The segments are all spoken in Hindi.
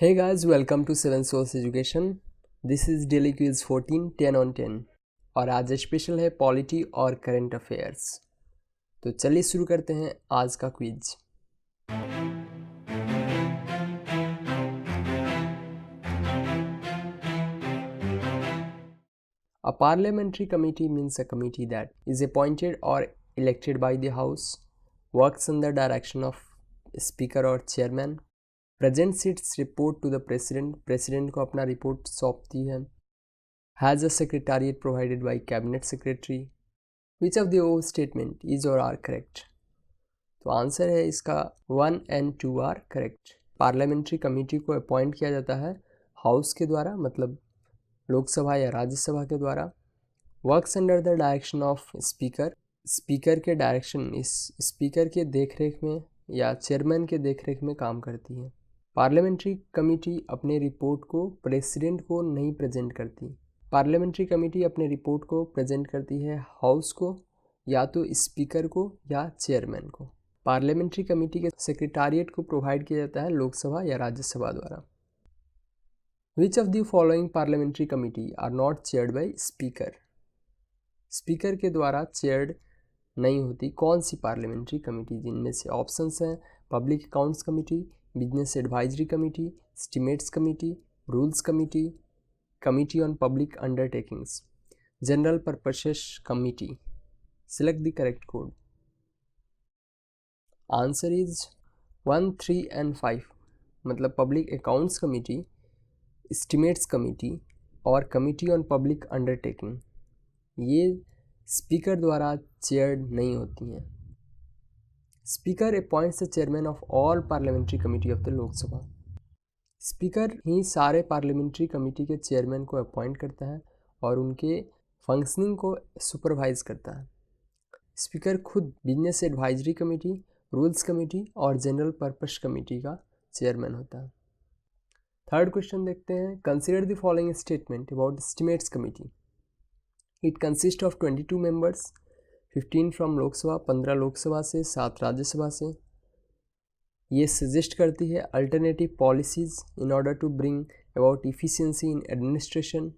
Hey guys, welcome to 7 Source Education. This is Daily Quiz 14 10 on 10 और आज स्पेशल है पॉलिटी और करंट अफेयर्स। तो चलिए शुरू करते हैं आज का quiz. A parliamentary committee means a committee that is appointed or elected by the House, works under direction of Speaker or Chairman, presents its report to the President को अपना रिपोर्ट सौंपती है, has a secretariat provided by Cabinet Secretary. Which of the above statement is or are correct? तो आंसर है इसका 1 and 2 are correct. Parliamentary committee को अपॉइंट किया जाता है हाउस के द्वारा, मतलब लोकसभा या राज्यसभा के द्वारा। Works under the direction of speaker, speaker के डायरेक्शन, इस स्पीकर के देखरेख में या चेयरमैन के देखरेख में काम करती है। पार्लियामेंट्री कमेटी अपने रिपोर्ट को प्रेसिडेंट को नहीं प्रेजेंट करती। पार्लियामेंट्री कमेटी अपने रिपोर्ट को प्रेजेंट करती है हाउस को, या तो स्पीकर को या चेयरमैन को। पार्लियामेंट्री कमेटी के सेक्रेटारिएट को प्रोवाइड किया जाता है लोकसभा या राज्यसभा द्वारा। Which of the following parliamentary committee are not chaired by speaker? Speaker के द्वारा चेयर्ड नहीं होती कौन सी पार्लियामेंट्री कमेटी? जिनमें से ऑप्शंस हैं public accounts committee, business advisory committee, estimates committee, rules committee, committee on public undertakings, general purposes committee. Select the correct code. Answer is 1, 3 and 5, मतलब public accounts committee, estimates committee और कमेटी ऑन पब्लिक अंडरटेकिंग ये स्पीकर द्वारा चेयर्ड नहीं होती हैं। Speaker appoints the chairman of all parliamentary committee of the Lok Sabha. Speaker ही सारे पार्लियामेंट्री कमेटी के चेयरमैन को अपॉइंट करता है और उनके फंक्शनिंग को सुपरवाइज करता है। स्पीकर खुद business advisory committee, rules committee और जनरल पर्पस कमेटी का चेयरमैन होता है। थर्ड क्वेश्चन देखते हैं। Consider the following statement about estimates committee. It consist of 22 members, 15 from Lok Sabha, 15 Lok Sabha से, 7 राज्यसभा से। ये सजेस्ट करती है alternative policies in order to bring about efficiency in administration.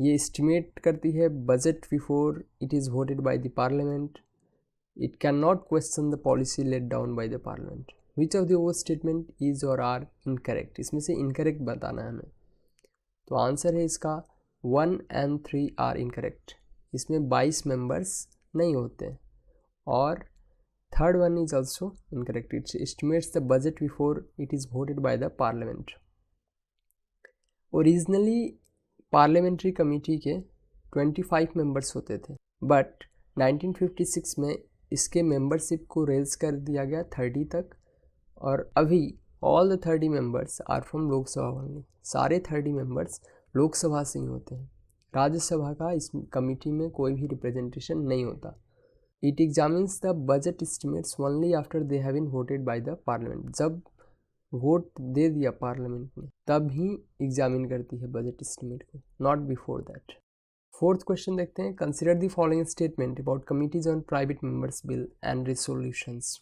ये एस्टिमेट करती है budget before it is voted by the parliament. It can not question the policy laid down by the parliament. Which of the over statement is or are incorrect? इसमें से इनकरेक्ट बताना है हमें। तो आंसर है इसका 1 and 3 आर इनकरेक्ट। इसमें 22 मेंबर्स नहीं होते। और third one is also incorrect. It estimates the budget before it is voted by the parliament. Originally parliamentary committee के 25 मेंबर्स होते थे, बट 1956 में इसके मेंबरशिप को रेज कर दिया गया 30 तक, और अभी all the 30 members are from Lok Sabha only. सारे 30 मेंबर्स लोकसभा से ही होते हैं। राज्यसभा का इस कमेटी में कोई भी रिप्रेजेंटेशन नहीं होता। It examines the budget estimates only after they have been voted by the parliament. जब वोट दे दिया पार्लियामेंट ने तब ही एग्जामिन करती है बजट एस्टिमेट को, not before that. Fourth question देखते हैं। Consider the following statement about committees on private members bill and resolutions.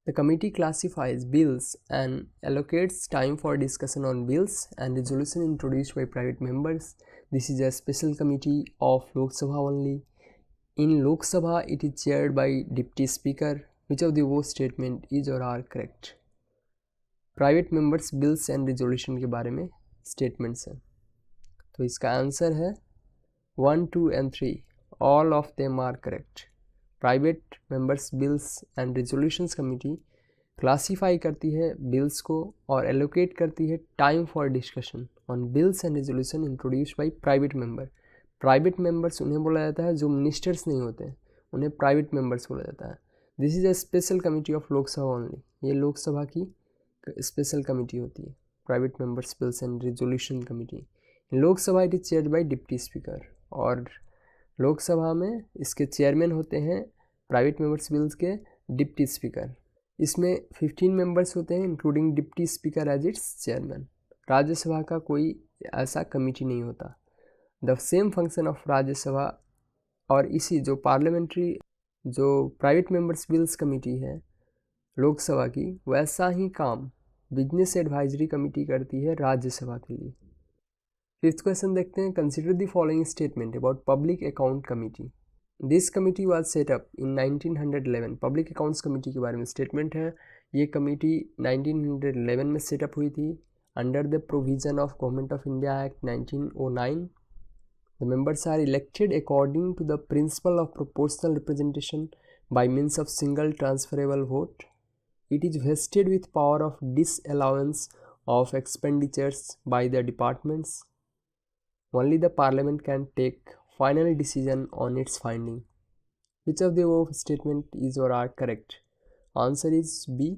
The committee classifies bills and allocates time for discussion on bills and resolution introduced by private members. This is a special committee of Lok Sabha only. In Lok Sabha, it is chaired by Deputy Speaker. Which of the above statement is or are correct? Private members bills and resolution के बारे में statements हैं। तो इसका आंसर है 1, 2 and 3. All of them are correct. Private members bills and resolutions committee classify करती है बिल्स को और एलोकेट करती है time for discussion on bills and resolution introduced by private member. Private members उन्हें बोला जाता है जो मिनिस्टर्स नहीं होते, उन्हें प्राइवेट मेंबर्स बोला जाता है। This is a special committee of Lok Sabha only. ये लोकसभा की स्पेशल कमेटी होती है, private members bills and resolution committee. Lok Sabha it is chaired by deputy speaker, और लोकसभा में इसके चेयरमैन होते हैं प्राइवेट मेंबर्स बिल्स के डिप्टी स्पीकर। इसमें 15 मेंबर्स होते हैं including deputy speaker as its chairman. Rajya Sabha का कोई ऐसा कमेटी नहीं होता। The same function of Rajya Sabha और इसी जो पार्लियामेंट्री जो प्राइवेट मेंबर्स बिल्स कमेटी है लोकसभा की, वैसा ही काम बिजनेस एडवाइजरी कमेटी करती है राज्यसभा के लिए। फिफ्थ क्वेश्चन देखते हैं, consider the following statement about public account committee. This committee was set up in 1911। Public accounts committee के बारे में स्टेटमेंट है। ये कमेटी 1911 में सेटअप हुई थी under the provision of government of India act 1909। The members are elected according to the principle of proportional representation by means of single transferable vote. It is vested with power of disallowance of expenditures by the departments. Only the Parliament can take final decision on its finding. Which of the above statement is or are correct? Answer is B.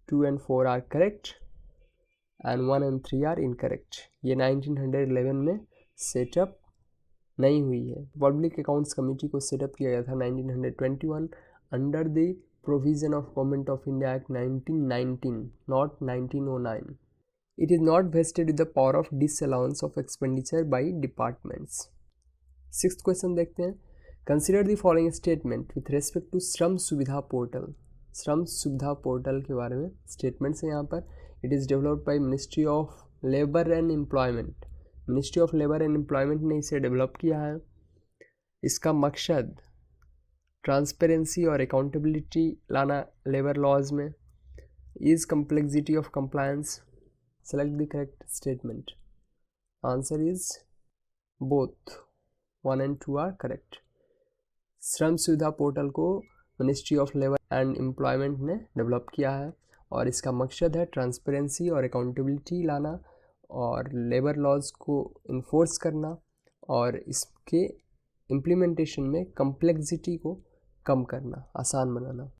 2 and 4 are correct and 1 and 3 are incorrect. ये 1911 में सेटअप नहीं हुई है। पब्लिक अकाउंट्स कमेटी को सेटअप किया गया था 1921 under the provision of government of India act 1919, not 1909। It is not vested with the power of disallowance of expenditure by departments. Sixth question देखते हैं, consider the following statement with respect to Shram Suvidha portal. श्रम सुविधा पोर्टल के बारे में स्टेटमेंट्स हैं यहाँ पर। It is developed by ministry of labour and employment. Ministry of labour and employment ने इसे डेवलप किया है। इसका मकसद ट्रांसपेरेंसी और अकाउंटेबिलिटी लाना लेबर लॉज में। Is complexity of compliance. Select the correct statement. Answer is both 1 and 2 are correct. Shram Suvidha portal को ministry of labour and employment ने डेवलप किया है और इसका मकसद है ट्रांसपेरेंसी और अकाउंटेबिलिटी लाना और लेबर लॉज को इन्फोर्स करना और इसके इम्प्लीमेंटेशन में कम्प्लेक्सिटी को कम करना, आसान बनाना।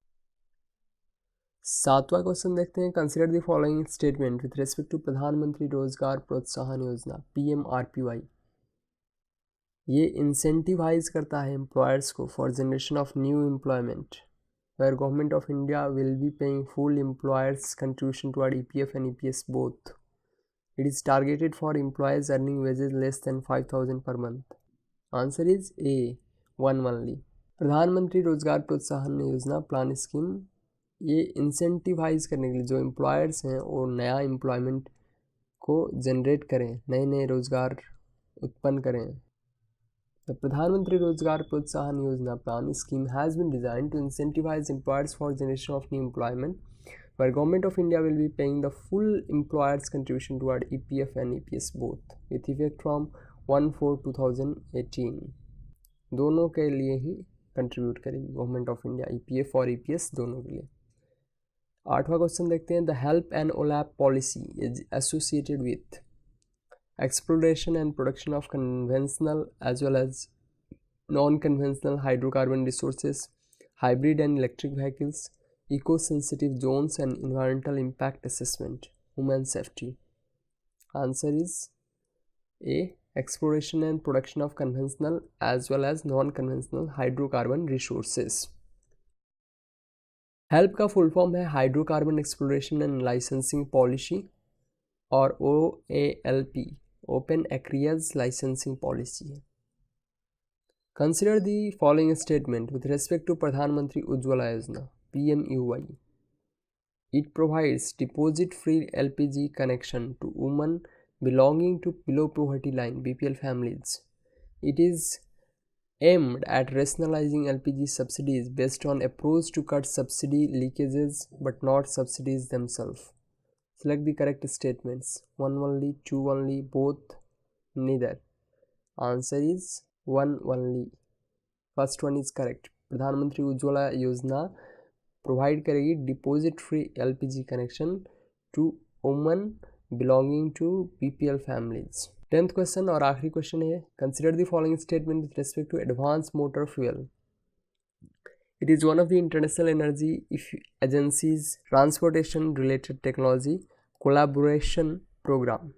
सातवां क्वेश्चन देखते हैं, consider the following statement with respect to Pradhan Mantri Rozgar प्रोत्साहन योजना PMRPY। ये इंसेंटिवाइज करता है एम्प्लॉयर्स को for generation of new employment where government of India will be paying full employers contribution toward EPF and EPS both. It is targeted for employees earning wages less than 5,000 per month. Answer is A. 1 only. प्रधानमंत्री रोजगार प्रोत्साहन योजना प्लान स्कीम ये इंसेंटिवाइज करने के लिए जो एम्प्लॉयर्स हैं और नया एम्प्लॉयमेंट को जनरेट करें, नए नए रोजगार उत्पन्न करें। The प्रधानमंत्री रोजगार प्रोत्साहन योजना plan scheme has been designed to incentivize employers for generation of new employment where government of India will be paying the full employers contribution toward EPF and EPS both with effect from 1/4/2018। दोनों के लिए ही कंट्रीब्यूट करेगी गवर्नमेंट ऑफ इंडिया, EPF और EPS दोनों के लिए। आठवां क्वेश्चन देखते हैं, the help and OLAP policy is associated with exploration and production of conventional as well as non-conventional hydrocarbon resources, hybrid and electric vehicles, eco-sensitive zones and environmental impact assessment, human safety. Answer is A. Exploration and production of conventional as well as non-conventional hydrocarbon resources. HELP का फुल फॉर्म है hydrocarbon exploration and licensing policy और OALP open acreage licensing policy है। Consider the following statement with respect to Pradhan Mantri Ujjwala योजना PMUY। It provides deposit-free LPG connection to women belonging to below poverty line (BPL) families. It is aimed at rationalizing LPG subsidies based on approach to cut subsidy leakages but not subsidies themselves. Select the correct statements. 1 only, 2 only, both, neither. Answer is 1 only. First one is correct. प्रधानमंत्री उज्ज्वला योजना प्रोवाइड करेगी deposit free LPG connection to woman belonging to BPL families. 10th question और आखिरी क्वेश्चन है, consider the following statement with respect to advance motor fuel. It is one of the International Energy Agency's transportation-related technology collaboration program.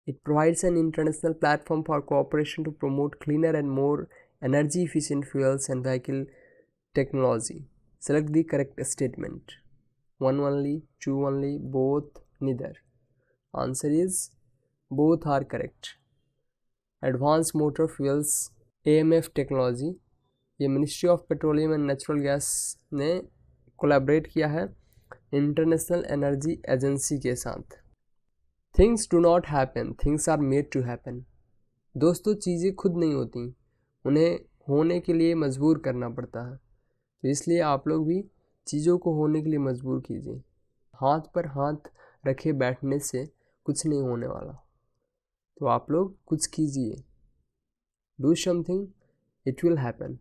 It provides an international platform for cooperation to promote cleaner and more energy-efficient fuels and vehicle technology. Select the correct statement. 1 only, 2 only, both, neither. Answer is both are correct. Advanced Motor Fuels AMF technology ये ministry of petroleum and natural gas ने कोलैबोरेट किया है इंटरनेशनल एनर्जी एजेंसी के साथ। Things do not happen, things are made to happen. दोस्तों, चीज़ें खुद नहीं होती, उन्हें होने के लिए मजबूर करना पड़ता है। तो इसलिए आप लोग भी चीज़ों को होने के लिए मजबूर कीजिए। हाथ पर हाथ रखे बैठने से कुछ नहीं होने वाला। तो आप लोग कुछ कीजिए, do something, it will happen.